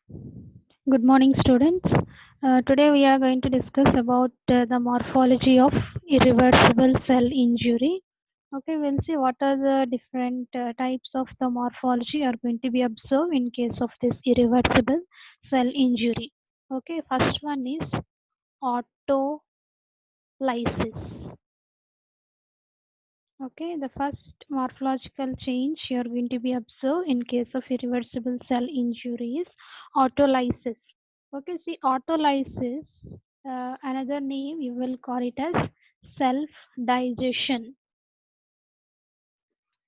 Good morning, students. Today we are going to discuss about the morphology of irreversible cell injury. Okay, we'll see what are the different types of the morphology are going to be observed in case of this irreversible cell injury. Okay, first one is autolysis. Okay, the first morphological change you are going to be observed in case of irreversible cell injury is autolysis. Okay, see autolysis, another name you will call it as self-digestion.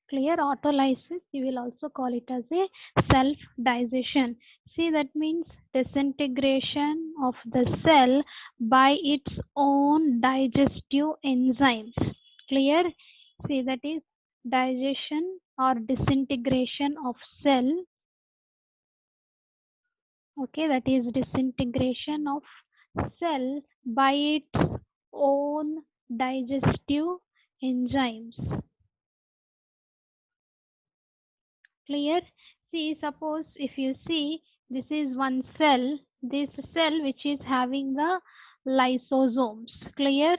Clear, autolysis you will also call it as a self-digestion. See, that means disintegration of the cell by its own digestive enzymes. Clear? See, that is digestion or disintegration of cell. Okay, that is disintegration of cell by its own digestive enzymes. Clear? See, suppose if you see, this is one cell, this cell which is having the lysosomes. Clear?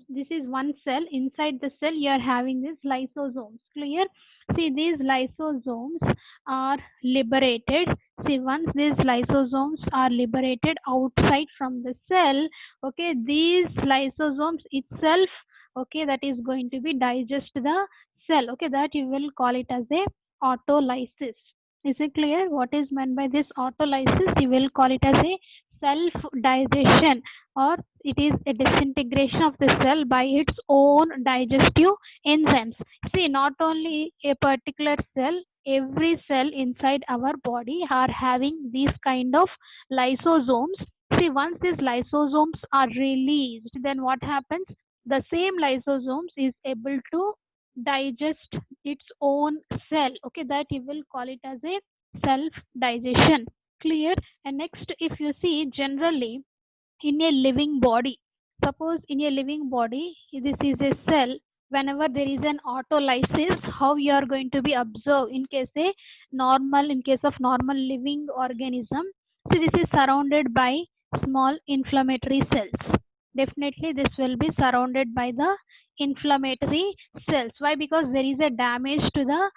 This is one cell, inside the cell you are having this lysosomes. Clear? See, these lysosomes are liberated. See, once these lysosomes are liberated outside from the cell, okay, these lysosomes itself, okay, that is going to be digest the cell. Okay, that you will call it as a autolysis. Is it clear what is meant by this autolysis? You will call it as a self digestion, or it is a disintegration of the cell by its own digestive enzymes. See, not only a particular cell, every cell inside our body are having these kind of lysosomes. See, once these lysosomes are released, then what happens? The same lysosomes is able to digest its own cell. Okay, that you will call it as a self digestion. Clear? And next, if you see, generally in a living body, suppose in a living body this is a cell, whenever there is an autolysis, how you are going to be observed in case a normal, in case of normal living organism. So this is surrounded by small inflammatory cells. Definitely this will be surrounded by the inflammatory cells. Why? Because there is a damage to the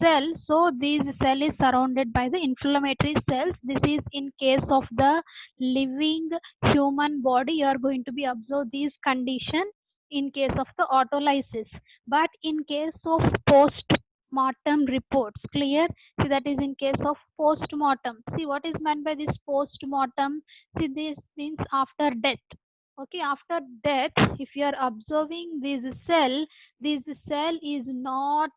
cell, so this cell is surrounded by the inflammatory cells. This is in case of the living human body, you are going to be observe these condition in case of the autolysis. But in case of post mortem reports, clear? See, that is in case of post mortem. See, what is meant by this post mortem? See, this means after death. Okay, after death, if you are observing this cell is not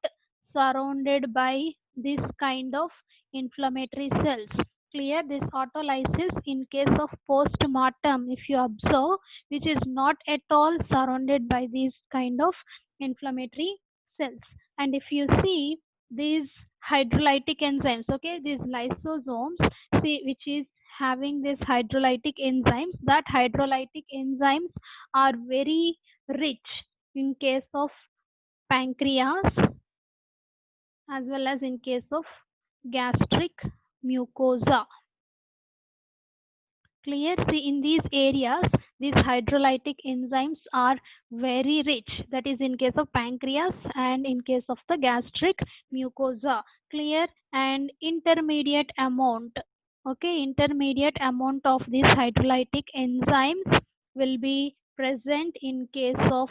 surrounded by this kind of inflammatory cells. Clear? This autolysis in case of post mortem, if you observe, which is not at all surrounded by these kind of inflammatory cells. And if you see these hydrolytic enzymes, okay, these lysosomes, see, which is having this hydrolytic enzymes, that hydrolytic enzymes are very rich in case of pancreas as well as in case of gastric mucosa. Clear? See, in these areas, these hydrolytic enzymes are very rich. That is in case of pancreas and in case of the gastric mucosa. Clear? And intermediate amount. Okay, intermediate amount of these hydrolytic enzymes will be present in case of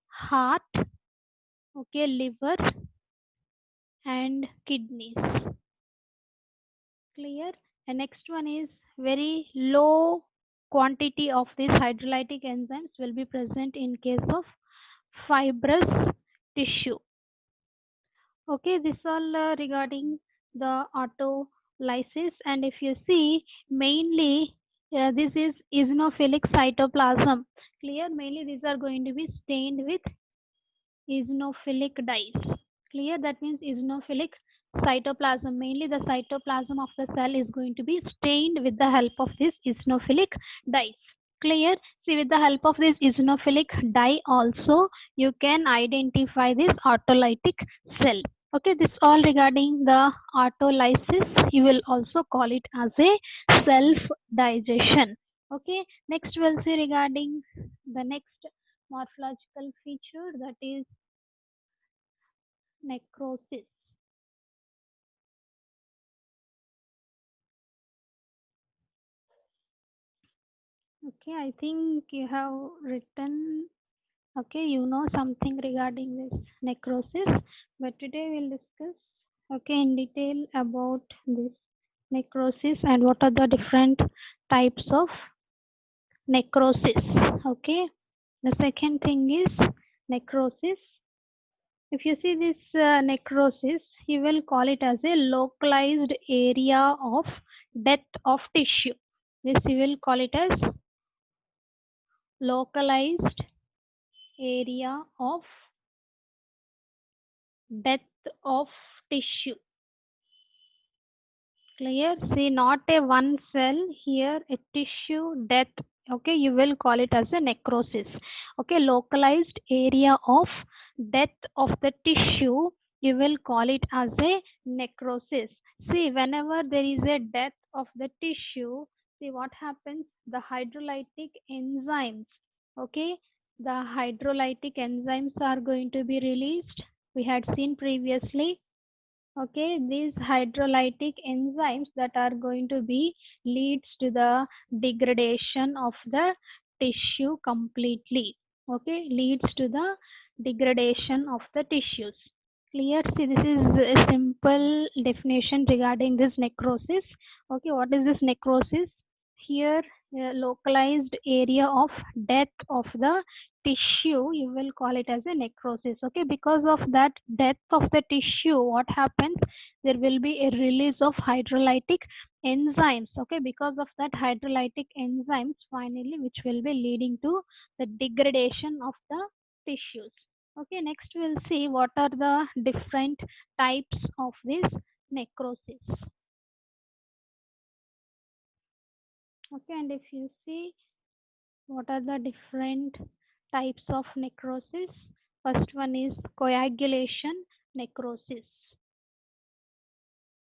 heart, okay, liver and kidneys. Clear? And next one is very low quantity of these hydrolytic enzymes will be present in case of fibrous tissue. Okay, this all regarding the autolysis. And if you see, mainly this is eosinophilic cytoplasm. Clear? Mainly these are going to be stained with eosinophilic dyes. Clear? That means eosinophilic cytoplasm. Mainly the cytoplasm of the cell is going to be stained with the help of this eosinophilic dyes. Clear? See, with the help of this eosinophilic dye also, you can identify this autolytic cell. Okay, this all regarding the autolysis. You will also call it as a self-digestion. Okay, next we'll see regarding the next morphological feature, that is necrosis. Okay, I think you have written, okay, you know something regarding this necrosis, but today we'll discuss, okay, in detail about this necrosis and what are the different types of necrosis. Okay, the second thing is necrosis. If you see this necrosis, you will call it as a localized area of death of tissue. This you will call it as localized area of death of tissue. Clear? See, not a one cell here, a tissue death. Okay, you will call it as a necrosis. Okay, localized area of death of the tissue, you will call it as a necrosis. See, whenever there is a death of the tissue, see what happens? The hydrolytic enzymes, okay, the hydrolytic enzymes are going to be released. We had seen previously. Okay, these hydrolytic enzymes that are going to be leads to the degradation of the tissue completely. Okay, leads to the degradation of the tissues. Clear? See, this is a simple definition regarding this necrosis. Okay, what is this necrosis? Here, a localized area of death of the tissue, you will call it as a necrosis. Okay, because of that death of the tissue, what happens? There will be a release of hydrolytic enzymes. Okay, because of that hydrolytic enzymes, finally, which will be leading to the degradation of the tissues. Okay, next we'll see what are the different types of this necrosis. Okay, and if you see what are the different types of necrosis, first one is coagulation necrosis.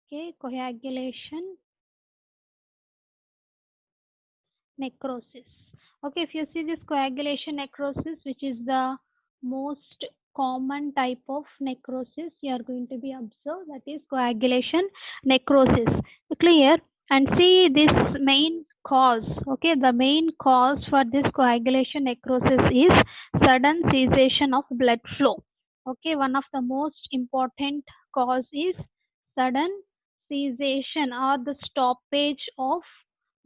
Okay, coagulation necrosis. Okay, if you see this coagulation necrosis, which is the most common type of necrosis you are going to be observed, that is coagulation necrosis. Clear? And see this main cause. Okay, the main cause for this coagulation necrosis is sudden cessation of blood flow. Okay, one of the most important cause is sudden cessation or the stoppage of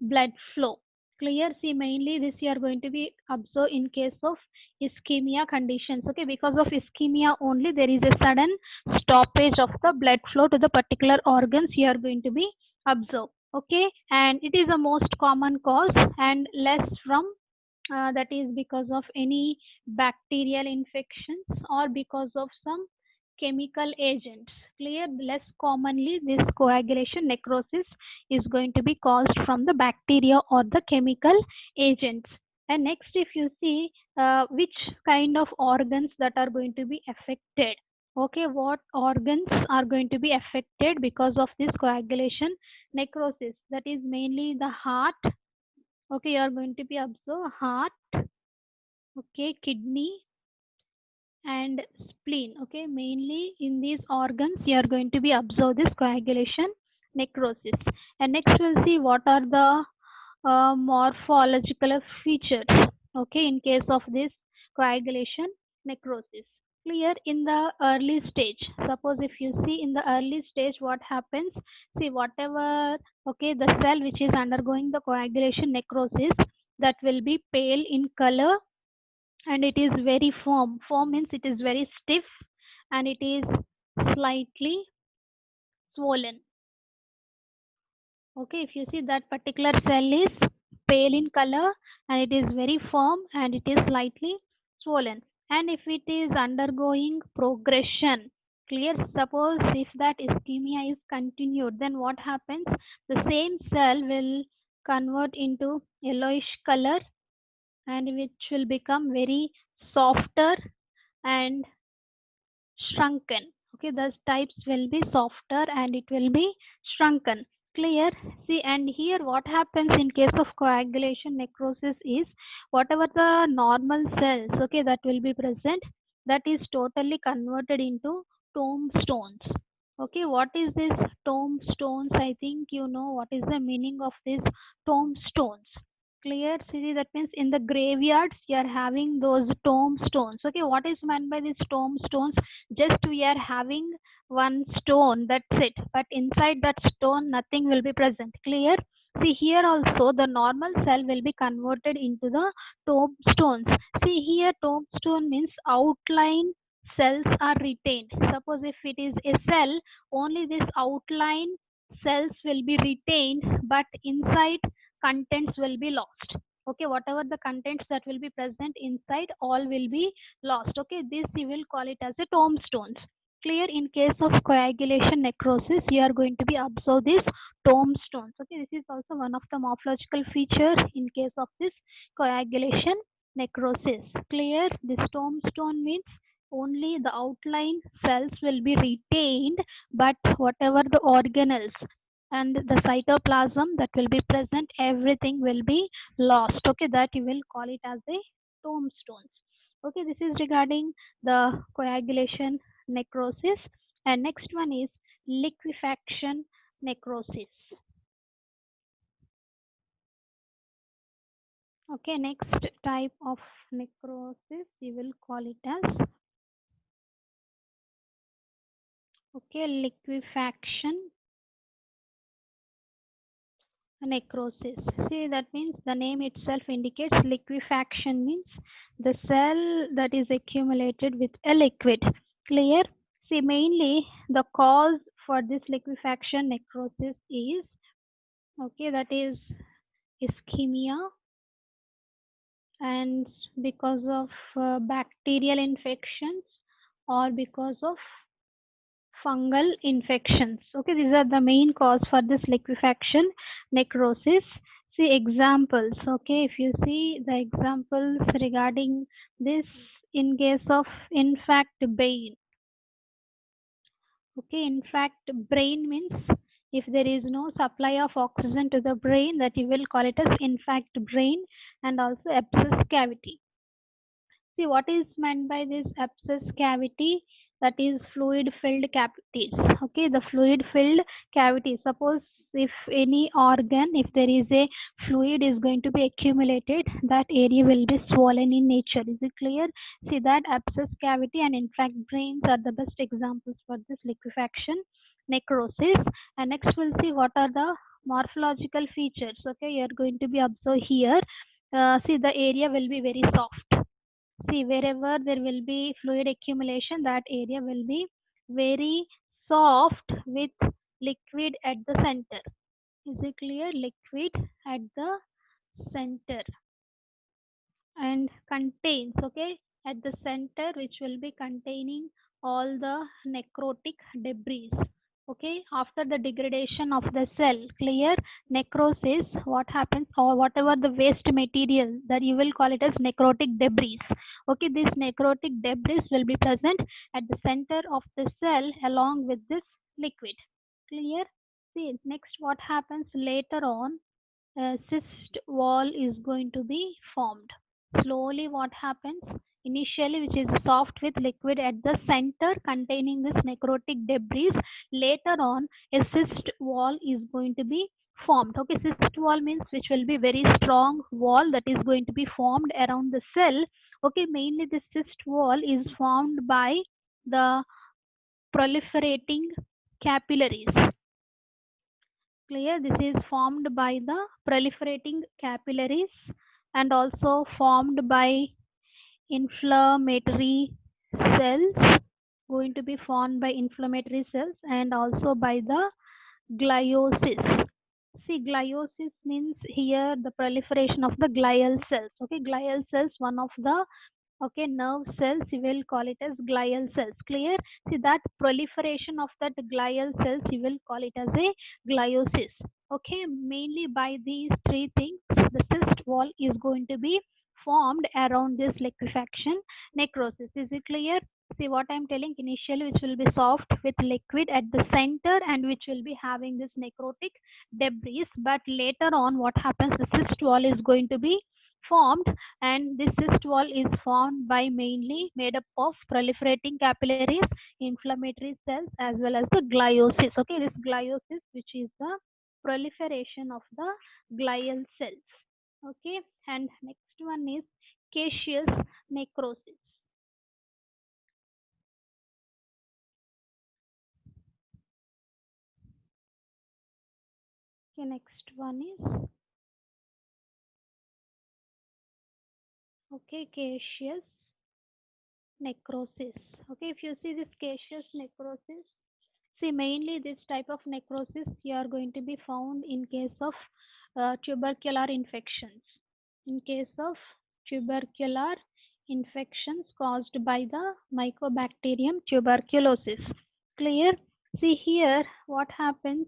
blood flow. Clear? See, mainly this you are going to be observed in case of ischemia conditions. Okay, because of ischemia only there is a sudden stoppage of the blood flow to the particular organs you are going to be observed. Okay, and it is the most common cause and less from that is because of any bacterial infections or because of some chemical agents. Clear? Less commonly this coagulation necrosis is going to be caused from the bacteria or the chemical agents. And next, if you see which kind of organs that are going to be affected. Okay, what organs are going to be affected because of this coagulation necrosis? That is mainly the heart. Okay, you are going to be observe heart, okay, kidney and spleen. Okay, mainly in these organs you are going to be observe this coagulation necrosis. And next we'll see what are the morphological features. Okay, in case of this coagulation necrosis. Clear? In the early stage, suppose if you see in the early stage what happens, see whatever, okay, the cell which is undergoing the coagulation necrosis, that will be pale in color and it is very firm. Firm means it is very stiff and it is slightly swollen. Okay, if you see that particular cell is pale in color and it is very firm and it is slightly swollen. And if it is undergoing progression, clear, suppose if that ischemia is continued, then what happens? The same cell will convert into yellowish color and which will become very softer and shrunken. Okay, the types will be softer and it will be shrunken. Clear? See, and here what happens in case of coagulation necrosis is whatever the normal cells, okay, that will be present, that is totally converted into tombstones. Okay, what is this tombstones? I think you know what is the meaning of this tombstones. Clear? See, that means in the graveyards you are having those tombstones. Okay, what is meant by these tombstones? Just we are having one stone, that's it, but inside that stone nothing will be present. Clear? See, here also the normal cell will be converted into the tombstones. See, here tombstone means outline cells are retained. Suppose if it is a cell, only this outline cells will be retained, but inside contents will be lost. Okay, whatever the contents that will be present inside, all will be lost. Okay, this we will call it as a tombstones. Clear? In case of coagulation necrosis, you are going to be observe this tombstones. Okay, this is also one of the morphological features in case of this coagulation necrosis. Clear? This tombstone means only the outline cells will be retained, but whatever the organelles and the cytoplasm that will be present, everything will be lost. Okay, that you will call it as a tombstones. Okay, this is regarding the coagulation necrosis. And next one is liquefaction necrosis. Okay, next type of necrosis we will call it as liquefaction necrosis. See, that means the name itself indicates liquefaction means the cell that is accumulated with a liquid. Clear? See, mainly the cause for this liquefaction necrosis is that is ischemia, and because of bacterial infections or because of fungal infections. Okay, these are the main cause for this liquefaction necrosis. See examples. Okay, if you see the examples regarding this, in case of infarct brain. Okay, infarct brain means if there is no supply of oxygen to the brain, that you will call it as infarct brain. And also abscess cavity. See, what is meant by this abscess cavity? That is fluid filled cavities. Okay, the fluid filled cavity. Suppose if any organ, if there is a fluid is going to be accumulated, that area will be swollen in nature. Is it clear? See, that abscess cavity and infarct brains are the best examples for this liquefaction necrosis. And next we'll see what are the morphological features. Okay, you are going to be observed here. See, the area will be very soft. See, wherever there will be fluid accumulation, that area will be very soft with liquid at the center. Is it clear? Liquid at the center and contains, okay, at the center, which will be containing all the necrotic debris. Okay, after the degradation of the cell. Clear? Necrosis, what happens, or whatever the waste material, that you will call it as necrotic debris. Okay, this necrotic debris will be present at the center of the cell along with this liquid. Clear? See, next what happens later on, a cyst wall is going to be formed. Slowly what happens, initially which is soft with liquid at the center containing this necrotic debris, later on a cyst wall is going to be formed. Okay, cyst wall means which will be very strong wall that is going to be formed around the cell. Okay, mainly this cyst wall is formed by the proliferating capillaries. Clear? This is formed by the proliferating capillaries and also formed by inflammatory cells, going to be formed by inflammatory cells and also by the gliosis. See, gliosis means here the proliferation of the glial cells. Okay, glial cells, one of the nerve cells, you will call it as glial cells. Clear? See, that proliferation of that glial cells, you will call it as a gliosis. Okay, mainly by these three things, the cyst wall is going to be formed around this liquefaction necrosis. Is it clear? See what I'm telling, initially which will be soft with liquid at the center and which will be having this necrotic debris, but later on what happens, the cyst wall is going to be formed, and this cyst wall is formed by mainly made up of proliferating capillaries, inflammatory cells, as well as the gliosis. Okay, this gliosis which is the proliferation of the glial cells. Okay, and next one is caseous necrosis. Okay, next one is caseous necrosis. Okay, if you see this caseous necrosis, see mainly this type of necrosis you are going to be found in case of tubercular infections. In case of tubercular infections caused by the Mycobacterium tuberculosis. Clear? See here what happens,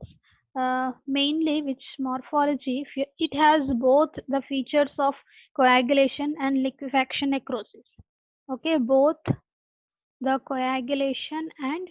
mainly which morphology, if it has both the features of coagulation and liquefaction necrosis. Okay, both the coagulation and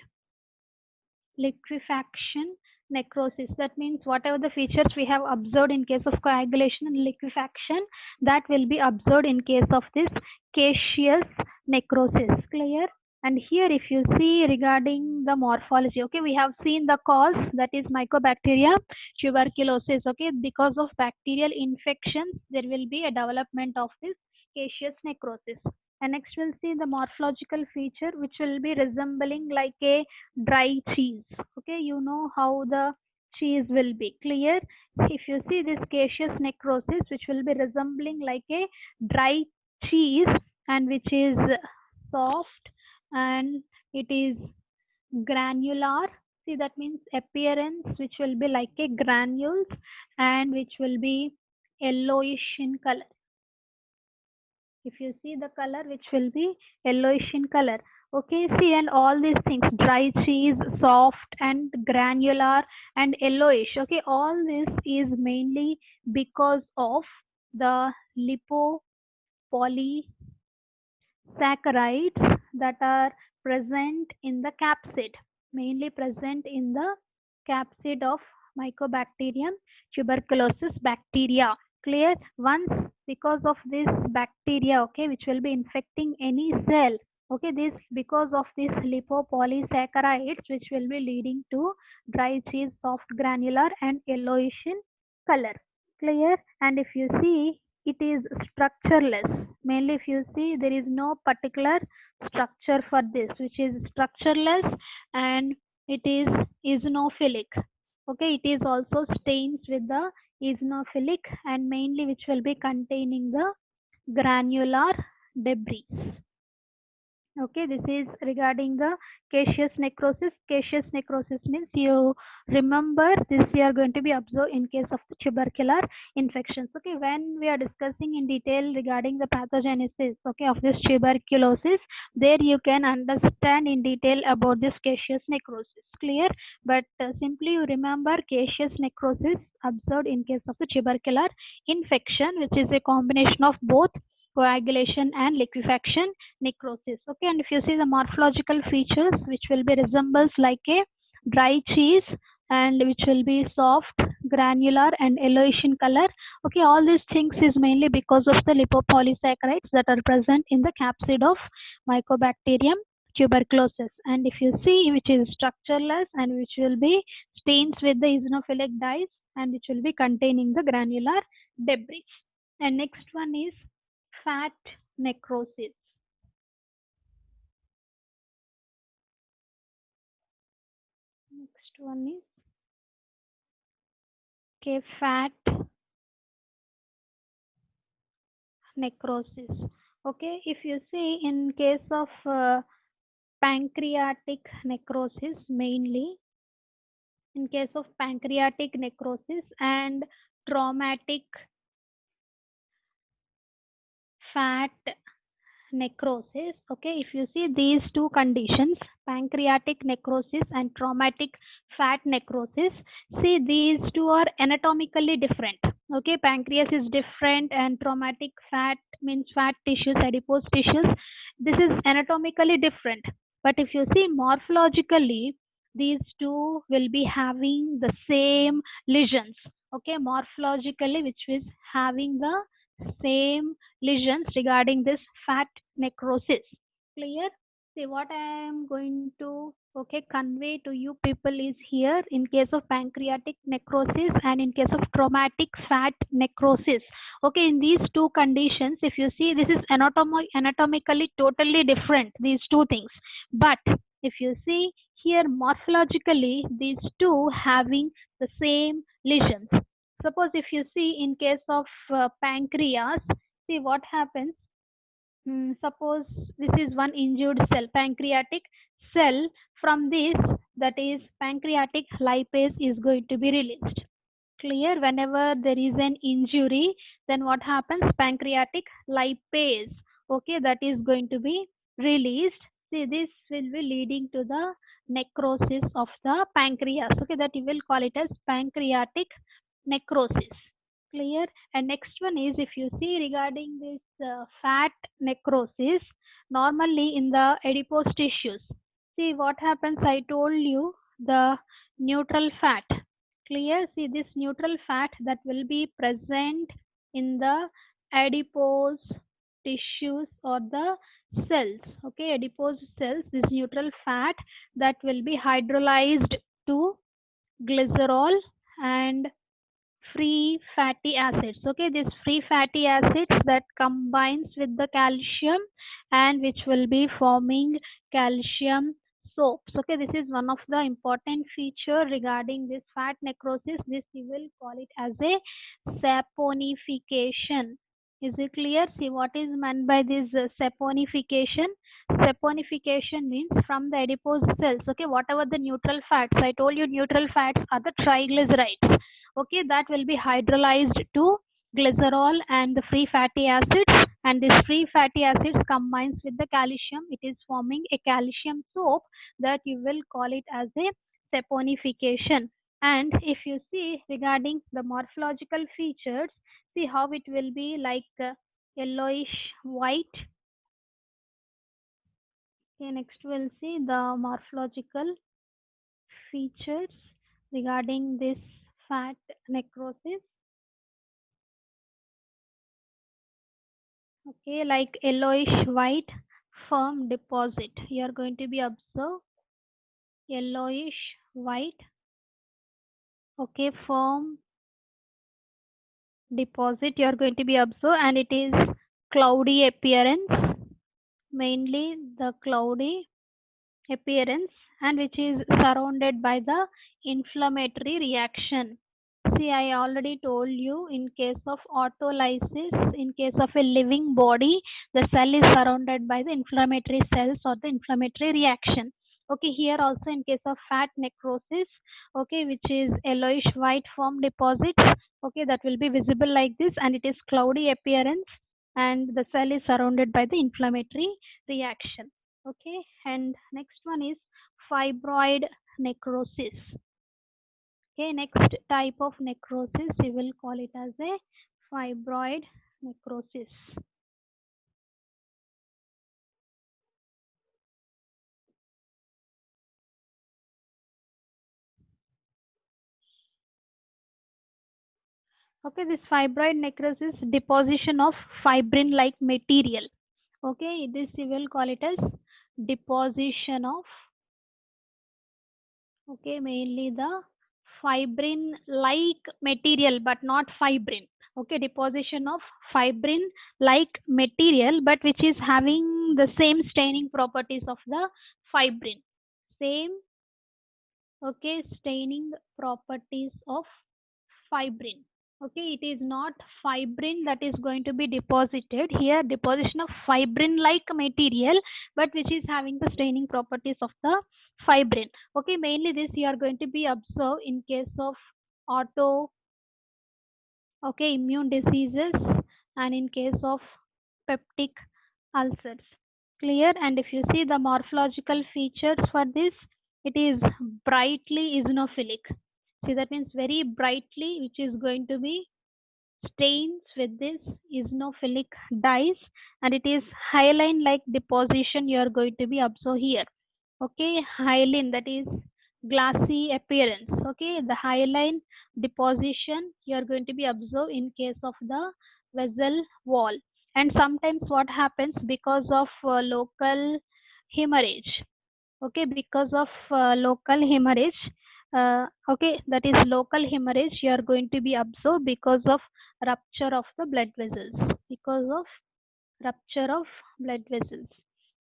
liquefaction necrosis. That means whatever the features we have observed in case of coagulation and liquefaction, that will be observed in case of this caseous necrosis. Clear? And here if you see regarding the morphology, okay, we have seen the cause, that is Mycobacterium tuberculosis. Okay, because of bacterial infections there will be a development of this caseous necrosis. And next we'll see the morphological feature which will be resembling like a dry cheese. Okay, you know how the cheese will be. Clear? If you see this caseous necrosis which will be resembling like a dry cheese and which is soft and it is granular. See, that means appearance which will be like a granules and which will be yellowish in color. If you see the color which will be yellowish in color. Okay, see, and all these things, dry cheese, soft and granular and yellowish. Okay, all this is mainly because of the lipopolysaccharides that are present in the capsid, mainly present in the capsid of Mycobacterium tuberculosis bacteria. Clear? Once because of this bacteria, okay, which will be infecting any cell, okay, this because of this lipopolysaccharides which will be leading to dry cheese, soft granular and yellowish in color. Clear? And if you see, it is structureless. Mainly if you see, there is no particular structure for this, which is structureless, and it is eosinophilic. Okay, it is also stains with the eosinophilic and mainly which will be containing the granular debris. Okay, this is regarding the caseous necrosis. Caseous necrosis means, you remember this, we are going to be observed in case of the tubercular infections. Okay, when we are discussing in detail regarding the pathogenesis, okay, of this tuberculosis, there you can understand in detail about this caseous necrosis. Clear? But simply you remember caseous necrosis observed in case of the tubercular infection, which is a combination of both coagulation and liquefaction necrosis. Okay, and if you see the morphological features which will be resembles like a dry cheese and which will be soft, granular and yellowish in color. Okay, all these things is mainly because of the lipopolysaccharides that are present in the capsid of Mycobacterium tuberculosis. And if you see, which is structureless and which will be stains with the eosinophilic dyes and which will be containing the granular debris. And next one is fat necrosis. Next one is fat necrosis. Okay, if you see in case of pancreatic necrosis, mainly in case of pancreatic necrosis and traumatic fat necrosis. Okay, if you see these two conditions, pancreatic necrosis and traumatic fat necrosis, see these two are anatomically different. Okay, pancreas is different and traumatic fat means fat tissues, adipose tissues this is anatomically different. But if you see morphologically, these two will be having the same lesions. Okay, morphologically, which is having the same lesions regarding this fat necrosis. Clear? See what I am going to convey to you people is here in case of pancreatic necrosis and in case of traumatic fat necrosis. Okay, in these two conditions, if you see, this is anatomically totally different, these two things. But if you see here morphologically, these two having the same lesions. Suppose if you see in case of pancreas, see what happens. Suppose this is one injured cell, pancreatic cell. From this, that is pancreatic lipase is going to be released. Clear? Whenever there is an injury, then what happens? Pancreatic lipase, okay, that is going to be released. See, this will be leading to the necrosis of the pancreas. Okay, that you will call it as pancreatic necrosis. Clear? And next one is, if you see regarding this fat necrosis, normally in the adipose tissues, see what happens. I told you the neutral fat. Clear? See this neutral fat that will be present in the adipose tissues or the cells. Okay, adipose cells, this neutral fat that will be hydrolyzed to glycerol and free fatty acids. Okay, this free fatty acids that combines with the calcium and which will be forming calcium soaps. Okay, this is one of the important feature regarding this fat necrosis. This we will call it as a saponification. Is it clear? See what is meant by this saponification. Saponification means from the adipose cells. Okay, whatever the neutral fats, I told you neutral fats are the triglycerides. Okay, that will be hydrolyzed to glycerol and the free fatty acids, and this free fatty acids combines with the calcium, it is forming a calcium soap that you will call it as a saponification. And if you see regarding the morphological features, see how it will be like yellowish white. Okay, next we'll see the morphological features regarding this fat necrosis. Okay, like yellowish white firm deposit. You are going to be observe yellowish white. Okay, firm deposit. You are going to be observe, and it is cloudy appearance. Mainly the cloudy appearance, and which is surrounded by the inflammatory reaction. See, I already told you in case of autolysis, in case of a living body, the cell is surrounded by the inflammatory cells or the inflammatory reaction. Okay, here also in case of fat necrosis, okay, which is yellowish white form deposits, okay, that will be visible like this, and it is cloudy appearance, and the cell is surrounded by the inflammatory reaction. Okay, and next one is fibroid necrosis. Okay, next type of necrosis, we will call it as a fibroid necrosis. Okay, this fibroid necrosis, deposition of fibrin-like material. Okay, this we will call it as deposition of, okay, mainly the fibrin-like material, but not fibrin. Okay, deposition of fibrin-like material, but which is having the same staining properties of the fibrin. Same, okay, staining properties of fibrin. Okay, it is not fibrin that is going to be deposited here, deposition of fibrin like material, but which is having the staining properties of the fibrin. Okay, mainly this you are going to be observed in case of auto, okay, immune diseases, and in case of peptic ulcers. Clear? And if you see the morphological features for this, it is brightly eosinophilic. See, that means very brightly, which is going to be stains with this eosinophilic dyes, and it is hyaline like deposition you are going to be observe here. Okay, hyaline, that is glassy appearance. Okay, the hyaline deposition you are going to be observed in case of the vessel wall. And sometimes what happens because of local hemorrhage. Okay, because of local hemorrhage, okay, that is local hemorrhage you are going to be observed because of rupture of the blood vessels, because of rupture of blood vessels.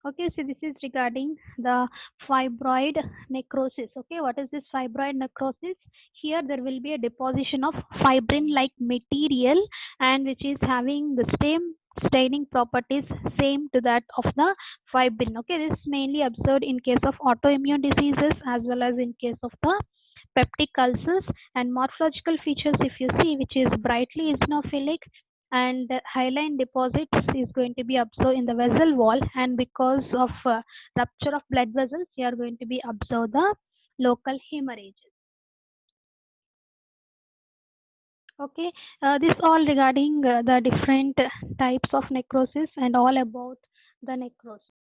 Okay, so this is regarding the fibroid necrosis. Okay, what is this fibroid necrosis? Here there will be a deposition of fibrin like material, and which is having the same staining properties same to that of the fibrin. Okay, this is mainly observed in case of autoimmune diseases as well as in case of the peptic ulcers. And morphological features, if you see, which is brightly eosinophilic, and hyaline deposits is going to be observed in the vessel wall, and because of rupture of blood vessels you are going to be observed the local hemorrhages. Okay, this all regarding the different types of necrosis and all about the necrosis.